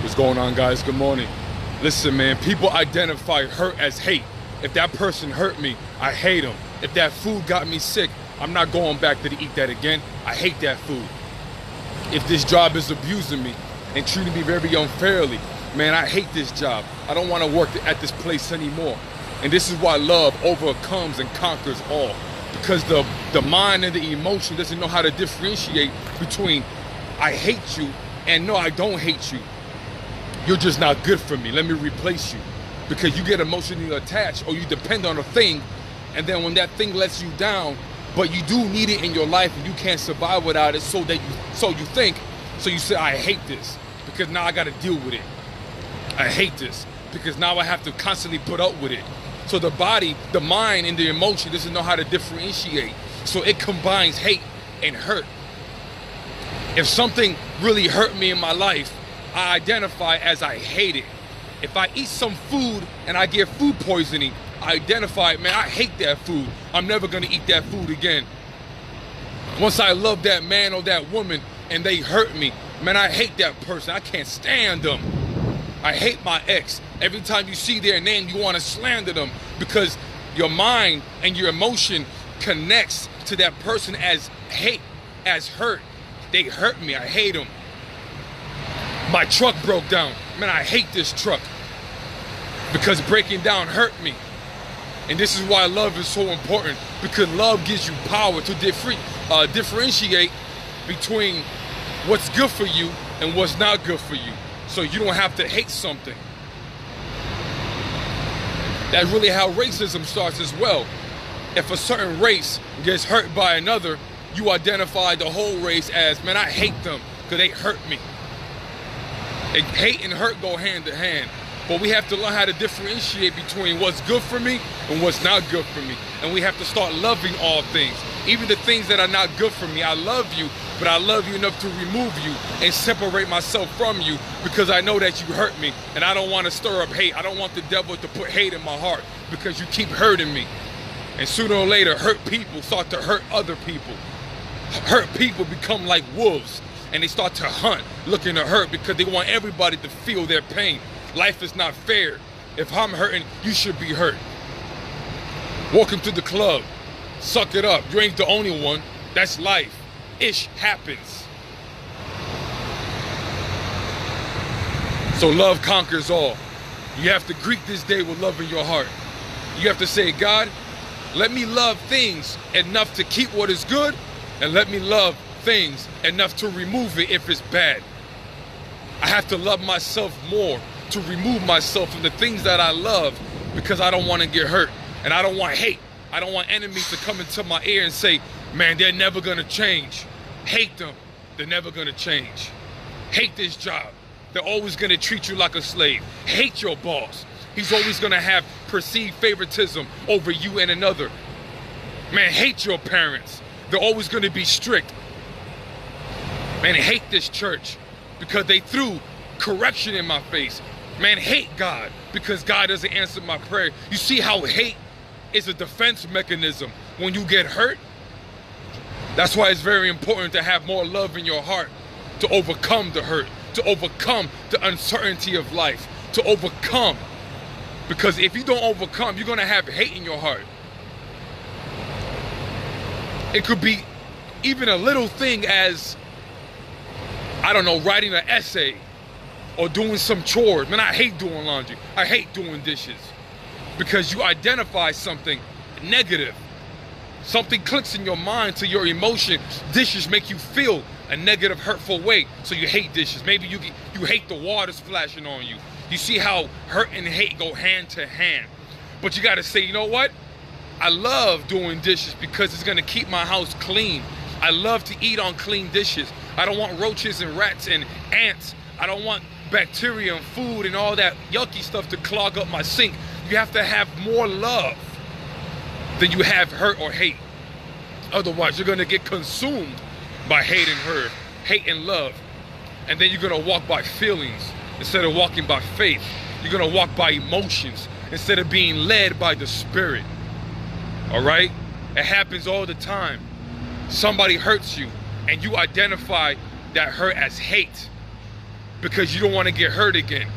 What's going on, guys? Good morning. Listen, man, people identify hurt as hate. If that person hurt me, I hate them. If that food got me sick, I'm not going back to eat that again. I hate that food. If this job is abusing me and treating me very unfairly, man, I hate this job. I don't want to work at this place anymore. And this is why love overcomes and conquers all. Because the mind and the emotion doesn't know how to differentiate between I hate you and no, I don't hate you. You're just not good for me. Let me replace you. Because you get emotionally attached or you depend on a thing, and then when that thing lets you down, but you do need it in your life and you can't survive without it, so you say, I hate this because now I got to deal with it. I hate this because now I have to constantly put up with it. So the body, the mind, and the emotion doesn't know how to differentiate. So it combines hate and hurt. If something really hurt me in my life, I identify as I hate it. If I eat some food and I get food poisoning, I identify, man, I hate that food. I'm never gonna eat that food again. Once I love that man or that woman and they hurt me, man, I hate that person. I can't stand them. I hate my ex. Every time you see their name, you want to slander them because your mind and your emotion connects to that person as hate, as hurt. They hurt me. I hate them. My truck broke down. Man, I hate this truck because breaking down hurt me. And this is why love is so important, because love gives you power to differentiate between what's good for you and what's not good for you. So you don't have to hate something. That's really how racism starts as well. If a certain race gets hurt by another, you identify the whole race as, man, I hate them because they hurt me. Hate and hurt go hand in hand. But we have to learn how to differentiate between what's good for me and what's not good for me. And we have to start loving all things. Even the things that are not good for me. I love you, but I love you enough to remove you and separate myself from you because I know that you hurt me and I don't want to stir up hate. I don't want the devil to put hate in my heart because you keep hurting me. And sooner or later, hurt people start to hurt other people. Hurt people become like wolves and they start to hunt, looking to hurt because they want everybody to feel their pain. Life is not fair. If I'm hurting, you should be hurt. Welcome to the club. Suck it up. You ain't the only one. That's life. Ish happens. So love conquers all. You have to greet this day with love in your heart. You have to say, God, let me love things enough to keep what is good, and let me love things enough to remove it if it's bad. I have to love myself more to remove myself from the things that I love because I don't want to get hurt and I don't want hate. I don't want enemies to come into my ear and say, man, they're never gonna change. Hate them, they're never gonna change. Hate this job, they're always gonna treat you like a slave. Hate your boss, he's always gonna have perceived favoritism over you and another. Man, hate your parents, they're always gonna be strict. Man, hate this church because they threw correction in my face. Man, hate God because God doesn't answer my prayer. You see how hate is a defense mechanism when you get hurt? That's why it's very important to have more love in your heart, to overcome the hurt, to overcome the uncertainty of life, to overcome. Because if you don't overcome, you're gonna have hate in your heart. It could be even a little thing as, I don't know, writing an essay or doing some chores. Man, I hate doing laundry. I hate doing dishes. Because you identify something negative. Something clicks in your mind to your emotion. Dishes make you feel a negative, hurtful way. So you hate dishes. Maybe you hate the water splashing on you. You see how hurt and hate go hand to hand. But you gotta say, you know what? I love doing dishes because it's gonna keep my house clean. I love to eat on clean dishes. I don't want roaches and rats and ants. I don't want bacteria and food and all that yucky stuff to clog up my sink. You have to have more love than you have hurt or hate. Otherwise, you're gonna get consumed by hate and hurt, hate and love. And then you're gonna walk by feelings instead of walking by faith. You're gonna walk by emotions instead of being led by the Spirit. All right? It happens all the time. Somebody hurts you and you identify that hurt as hate. because you don't want to get hurt again.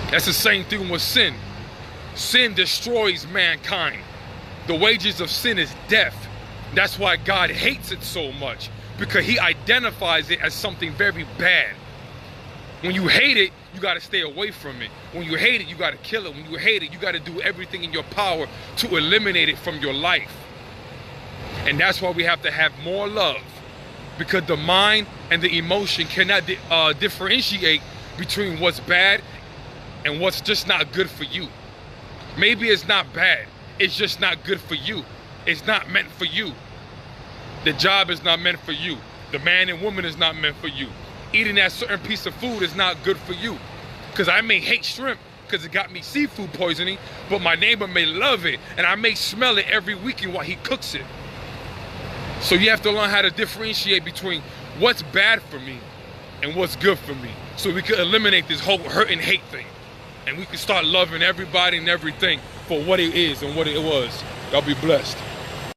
That's the same thing with sin. Sin destroys mankind. The wages of sin is death. That's why God hates it so much, because he identifies it as something very bad. When you hate it, you got to stay away from it. When you hate it, you got to kill it. When you hate it, you got to do everything in your power to eliminate it from your life. And that's why we have to have more love, because the mind and the emotion cannot differentiate between what's bad and what's just not good for you. Maybe it's not bad, it's just not good for you. It's not meant for you. The job is not meant for you. The man and woman is not meant for you. Eating that certain piece of food is not good for you. Because I may hate shrimp because it got me seafood poisoning, but my neighbor may love it, and I may smell it every weekend while he cooks it. So you have to learn how to differentiate between what's bad for me and what's good for me, so we can eliminate this whole hurt and hate thing, and we can start loving everybody and everything for what it is and what it was. Y'all be blessed.